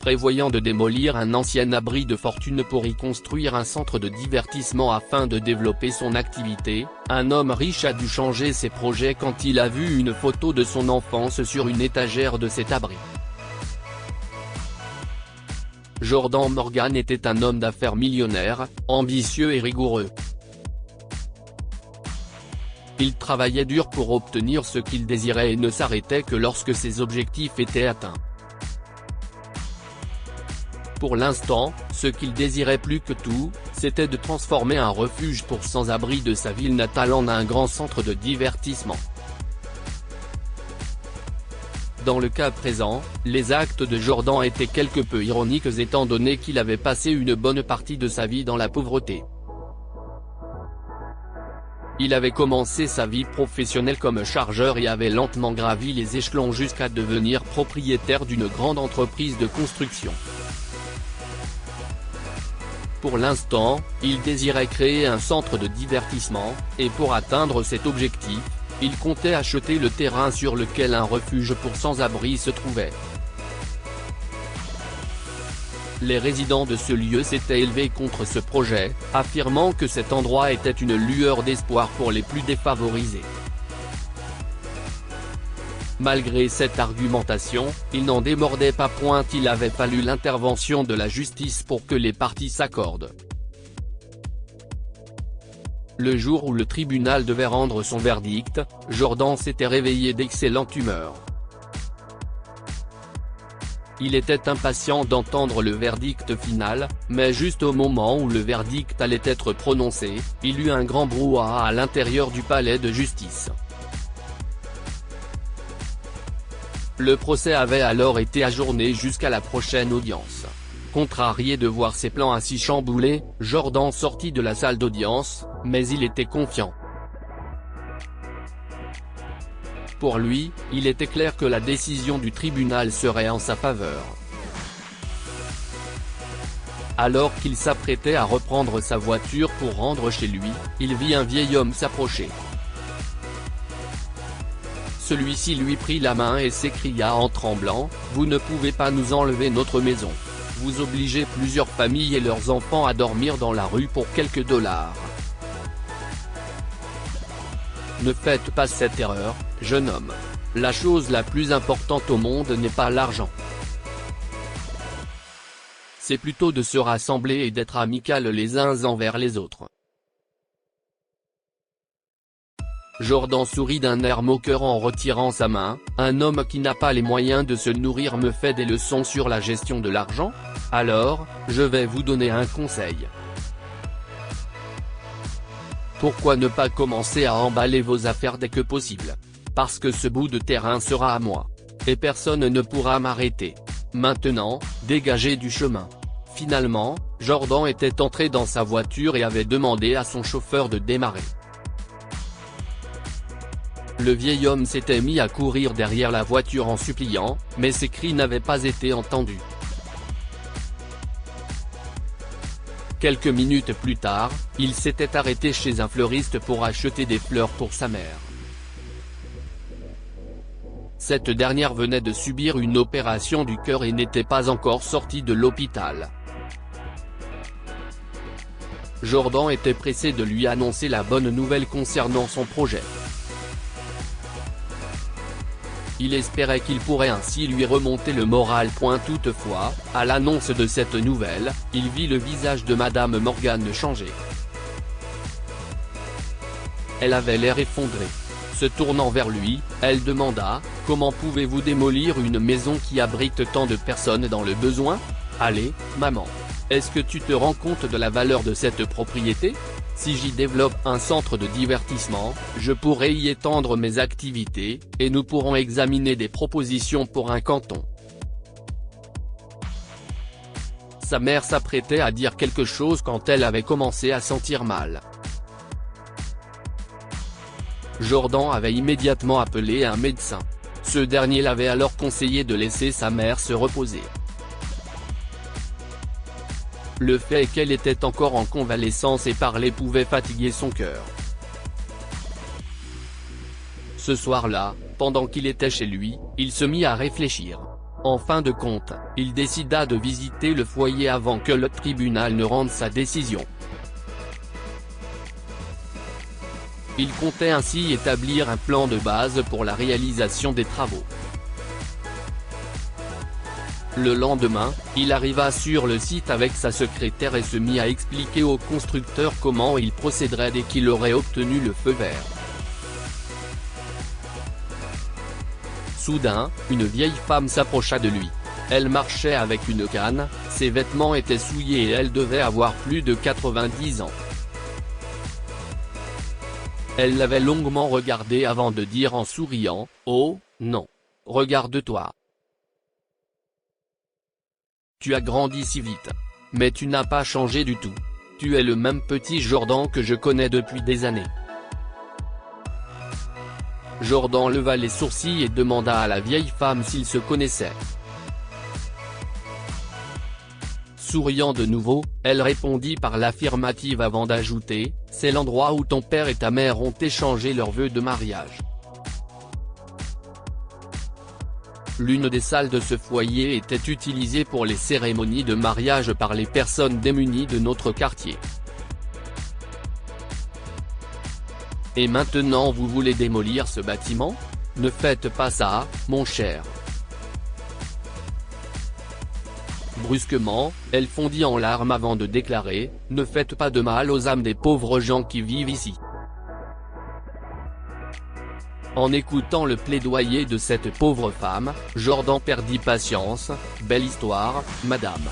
prévoyant de démolir un ancien abri de fortune pour y construire un centre de divertissement afin de développer son activité, un homme riche a dû changer ses projets quand il a vu une photo de son enfance sur une étagère de cet abri. Jordan Morgan était un homme d'affaires millionnaire, ambitieux et rigoureux. Il travaillait dur pour obtenir ce qu'il désirait et ne s'arrêtait que lorsque ses objectifs étaient atteints. Pour l'instant, ce qu'il désirait plus que tout, c'était de transformer un refuge pour sans-abri de sa ville natale en un grand centre de divertissement. Dans le cas présent, les actes de Jordan étaient quelque peu ironiques étant donné qu'il avait passé une bonne partie de sa vie dans la pauvreté. Il avait commencé sa vie professionnelle comme chargeur et avait lentement gravi les échelons jusqu'à devenir propriétaire d'une grande entreprise de construction. Pour l'instant, il désirait créer un centre de divertissement, et pour atteindre cet objectif, il comptait acheter le terrain sur lequel un refuge pour sans-abri se trouvait. Les résidents de ce lieu s'étaient élevés contre ce projet, affirmant que cet endroit était une lueur d'espoir pour les plus défavorisés. Malgré cette argumentation, il n'en démordait pas point il avait fallu l'intervention de la justice pour que les parties s'accordent. Le jour où le tribunal devait rendre son verdict, Jordan s'était réveillé d'excellente humeur. Il était impatient d'entendre le verdict final, mais juste au moment où le verdict allait être prononcé, il eut un grand brouhaha à l'intérieur du palais de justice. Le procès avait alors été ajourné jusqu'à la prochaine audience. Contrarié de voir ses plans ainsi chamboulés, Jordan sortit de la salle d'audience, mais il était confiant. Pour lui, il était clair que la décision du tribunal serait en sa faveur. Alors qu'il s'apprêtait à reprendre sa voiture pour rentrer chez lui, il vit un vieil homme s'approcher. Celui-ci lui prit la main et s'écria en tremblant, « Vous ne pouvez pas nous enlever notre maison. Vous obligez plusieurs familles et leurs enfants à dormir dans la rue pour quelques dollars. Ne faites pas cette erreur, jeune homme. La chose la plus importante au monde n'est pas l'argent. C'est plutôt de se rassembler et d'être amical les uns envers les autres. » Jordan sourit d'un air moqueur en retirant sa main. « Un homme qui n'a pas les moyens de se nourrir me fait des leçons sur la gestion de l'argent? Alors, je vais vous donner un conseil. Pourquoi ne pas commencer à emballer vos affaires dès que possible? Parce que ce bout de terrain sera à moi. Et personne ne pourra m'arrêter. Maintenant, dégagez du chemin. » Finalement, Jordan était entré dans sa voiture et avait demandé à son chauffeur de démarrer. Le vieil homme s'était mis à courir derrière la voiture en suppliant, mais ses cris n'avaient pas été entendus. Quelques minutes plus tard, il s'était arrêté chez un fleuriste pour acheter des fleurs pour sa mère. Cette dernière venait de subir une opération du cœur et n'était pas encore sortie de l'hôpital. Jordan était pressé de lui annoncer la bonne nouvelle concernant son projet. Il espérait qu'il pourrait ainsi lui remonter le moral. Toutefois, à l'annonce de cette nouvelle, il vit le visage de Madame Morgan changer. Elle avait l'air effondrée. Se tournant vers lui, elle demanda, « Comment pouvez-vous démolir une maison qui abrite tant de personnes dans le besoin? Allez, maman. Est-ce que tu te rends compte de la valeur de cette propriété? Si j'y développe un centre de divertissement, je pourrai y étendre mes activités, et nous pourrons examiner des propositions pour un canton. » Sa mère s'apprêtait à dire quelque chose quand elle avait commencé à sentir mal. Jordan avait immédiatement appelé un médecin. Ce dernier l'avait alors conseillé de laisser sa mère se reposer. Le fait qu'elle était encore en convalescence et parler pouvait fatiguer son cœur. Ce soir-là, pendant qu'il était chez lui, il se mit à réfléchir. En fin de compte, il décida de visiter le foyer avant que le tribunal ne rende sa décision. Il comptait ainsi établir un plan de base pour la réalisation des travaux. Le lendemain, il arriva sur le site avec sa secrétaire et se mit à expliquer au constructeur comment il procéderait dès qu'il aurait obtenu le feu vert. Soudain, une vieille femme s'approcha de lui. Elle marchait avec une canne, ses vêtements étaient souillés et elle devait avoir plus de 90 ans. Elle l'avait longuement regardé avant de dire en souriant, « Oh, non. Regarde-toi. Tu as grandi si vite. Mais tu n'as pas changé du tout. Tu es le même petit Jordan que je connais depuis des années. » Jordan leva les sourcils et demanda à la vieille femme s'ils se connaissaient. Souriant de nouveau, elle répondit par l'affirmative avant d'ajouter, « C'est l'endroit où ton père et ta mère ont échangé leurs vœux de mariage. » L'une des salles de ce foyer était utilisée pour les cérémonies de mariage par les personnes démunies de notre quartier. Et maintenant vous voulez démolir ce bâtiment? Ne faites pas ça, mon cher. Brusquement, elle fondit en larmes avant de déclarer, « Ne faites pas de mal aux âmes des pauvres gens qui vivent ici. » En écoutant le plaidoyer de cette pauvre femme, Jordan perdit patience. « Belle histoire, madame.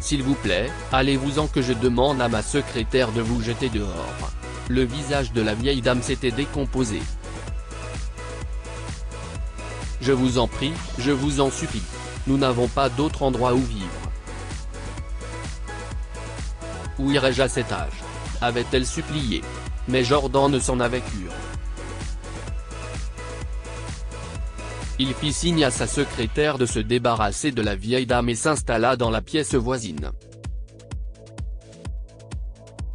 S'il vous plaît, allez-vous-en que je demande à ma secrétaire de vous jeter dehors. » Le visage de la vieille dame s'était décomposé. « Je vous en prie, je vous en supplie. Nous n'avons pas d'autre endroit où vivre. » Où irais-je à cet âge? Avait-elle supplié. Mais Jordan ne s'en avait cure. Il fit signe à sa secrétaire de se débarrasser de la vieille dame et s'installa dans la pièce voisine.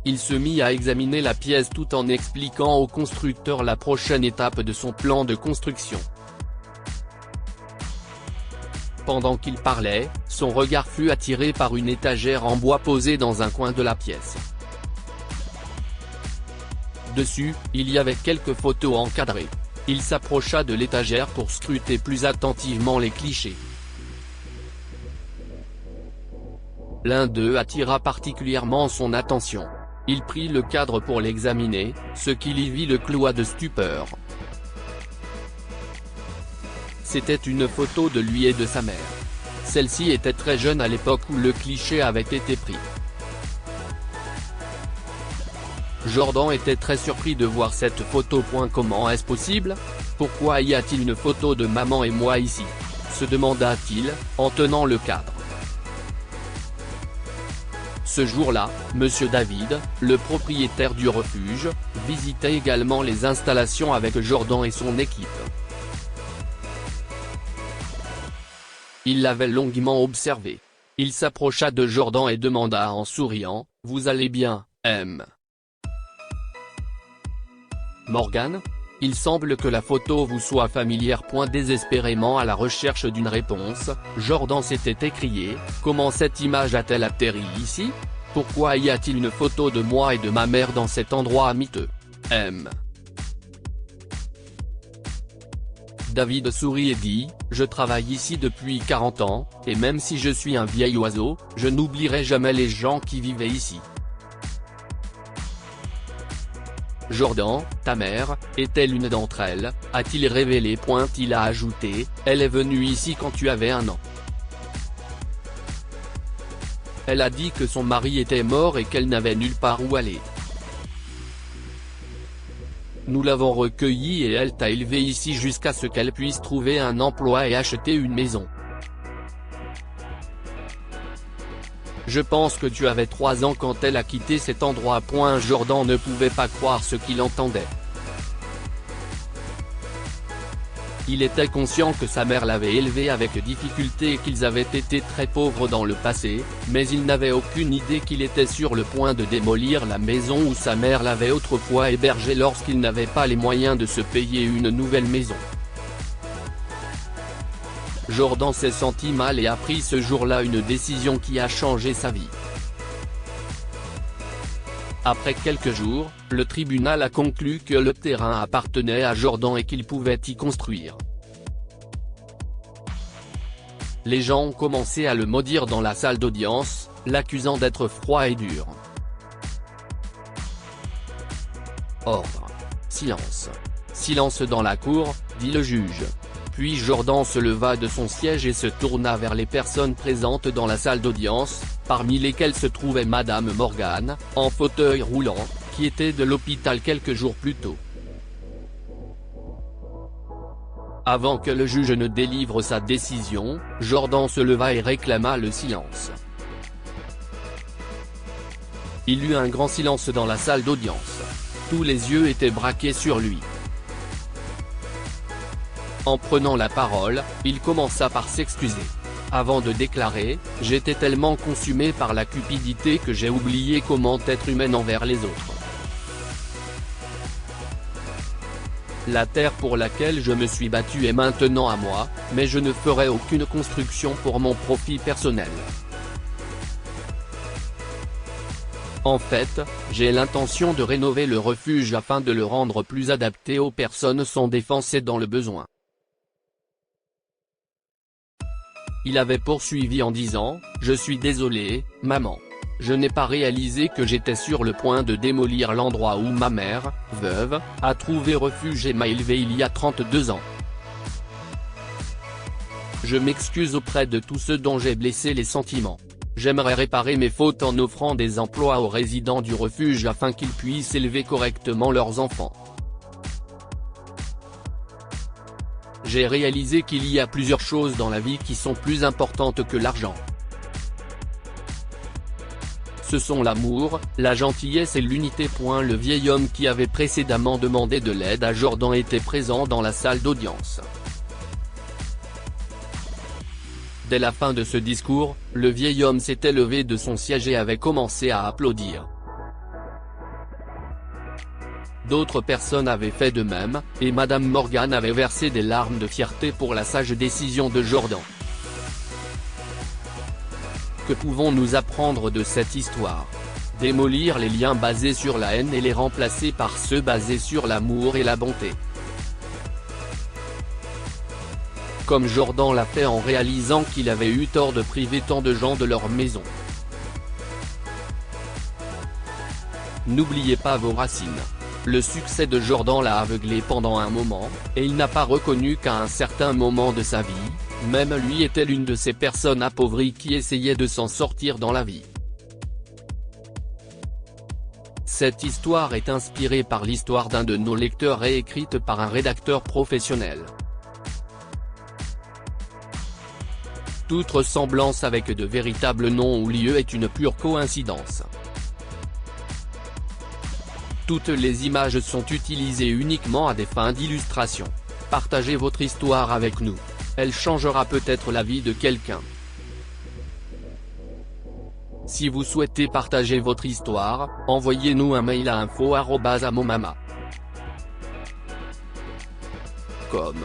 Il se mit à examiner la pièce tout en expliquant au constructeur la prochaine étape de son plan de construction. Pendant qu'il parlait, son regard fut attiré par une étagère en bois posée dans un coin de la pièce. Dessus, il y avait quelques photos encadrées. Il s'approcha de l'étagère pour scruter plus attentivement les clichés. L'un d'eux attira particulièrement son attention. Il prit le cadre pour l'examiner, ce qu'il y vit le cloua de stupeur. C'était une photo de lui et de sa mère. Celle-ci était très jeune à l'époque où le cliché avait été pris. Jordan était très surpris de voir cette photo. Comment est-ce possible? Pourquoi y a-t-il une photo de maman et moi ici? Se demanda-t-il, en tenant le cadre. Ce jour-là, Monsieur David, le propriétaire du refuge, visitait également les installations avec Jordan et son équipe. Il l'avait longuement observé. Il s'approcha de Jordan et demanda en souriant, « Vous allez bien, M. Morgan? Il semble que la photo vous soit familière. » Désespérément à la recherche d'une réponse, Jordan s'était écrié, « Comment cette image a-t-elle atterri ici? Pourquoi y a-t-il une photo de moi et de ma mère dans cet endroit miteux? M. » David sourit et dit, « Je travaille ici depuis 40 ans, et même si je suis un vieil oiseau, je n'oublierai jamais les gens qui vivaient ici. » Jordan, ta mère, est-elle une d'entre elles, a-t-il révélé. Il a ajouté, elle est venue ici quand tu avais 1 an. Elle a dit que son mari était mort et qu'elle n'avait nulle part où aller. Nous l'avons recueillie et elle t'a élevé ici jusqu'à ce qu'elle puisse trouver un emploi et acheter une maison. Je pense que tu avais 3 ans quand elle a quitté cet endroit. Jordan ne pouvait pas croire ce qu'il entendait. Il était conscient que sa mère l'avait élevé avec difficulté et qu'ils avaient été très pauvres dans le passé, mais il n'avait aucune idée qu'il était sur le point de démolir la maison où sa mère l'avait autrefois hébergé lorsqu'il n'avait pas les moyens de se payer une nouvelle maison. Jordan s'est senti mal et a pris ce jour-là une décision qui a changé sa vie. Après quelques jours, le tribunal a conclu que le terrain appartenait à Jordan et qu'il pouvait y construire. Les gens ont commencé à le maudire dans la salle d'audience, l'accusant d'être froid et dur. Ordre. Silence. Silence dans la cour, dit le juge. Puis Jordan se leva de son siège et se tourna vers les personnes présentes dans la salle d'audience, parmi lesquelles se trouvait Madame Morgan, en fauteuil roulant, qui était de l'hôpital quelques jours plus tôt. Avant que le juge ne délivre sa décision, Jordan se leva et réclama le silence. Il eut un grand silence dans la salle d'audience. Tous les yeux étaient braqués sur lui. En prenant la parole, il commença par s'excuser. Avant de déclarer, « J'étais tellement consumé par la cupidité que j'ai oublié comment être humaine envers les autres. La terre pour laquelle je me suis battu est maintenant à moi, mais je ne ferai aucune construction pour mon profit personnel. En fait, j'ai l'intention de rénover le refuge afin de le rendre plus adapté aux personnes sans défense et dans le besoin. » Il avait poursuivi en disant, « Je suis désolé, maman. Je n'ai pas réalisé que j'étais sur le point de démolir l'endroit où ma mère, veuve, a trouvé refuge et m'a élevé il y a 32 ans. Je m'excuse auprès de tous ceux dont j'ai blessé les sentiments. J'aimerais réparer mes fautes en offrant des emplois aux résidents du refuge afin qu'ils puissent élever correctement leurs enfants. J'ai réalisé qu'il y a plusieurs choses dans la vie qui sont plus importantes que l'argent. Ce sont l'amour, la gentillesse et l'unité. » Le vieil homme qui avait précédemment demandé de l'aide à Jordan était présent dans la salle d'audience. Dès la fin de ce discours, le vieil homme s'était levé de son siège et avait commencé à applaudir. D'autres personnes avaient fait de même, et Madame Morgan avait versé des larmes de fierté pour la sage décision de Jordan. Que pouvons-nous apprendre de cette histoire? Démolir les liens basés sur la haine et les remplacer par ceux basés sur l'amour et la bonté. Comme Jordan l'a fait en réalisant qu'il avait eu tort de priver tant de gens de leur maison. N'oubliez pas vos racines. Le succès de Jordan l'a aveuglé pendant un moment, et il n'a pas reconnu qu'à un certain moment de sa vie, même lui était l'une de ces personnes appauvries qui essayaient de s'en sortir dans la vie. Cette histoire est inspirée par l'histoire d'un de nos lecteurs et écrite par un rédacteur professionnel. Toute ressemblance avec de véritables noms ou lieux est une pure coïncidence. Toutes les images sont utilisées uniquement à des fins d'illustration. Partagez votre histoire avec nous. Elle changera peut-être la vie de quelqu'un. Si vous souhaitez partager votre histoire, envoyez-nous un mail à info@amomama.com.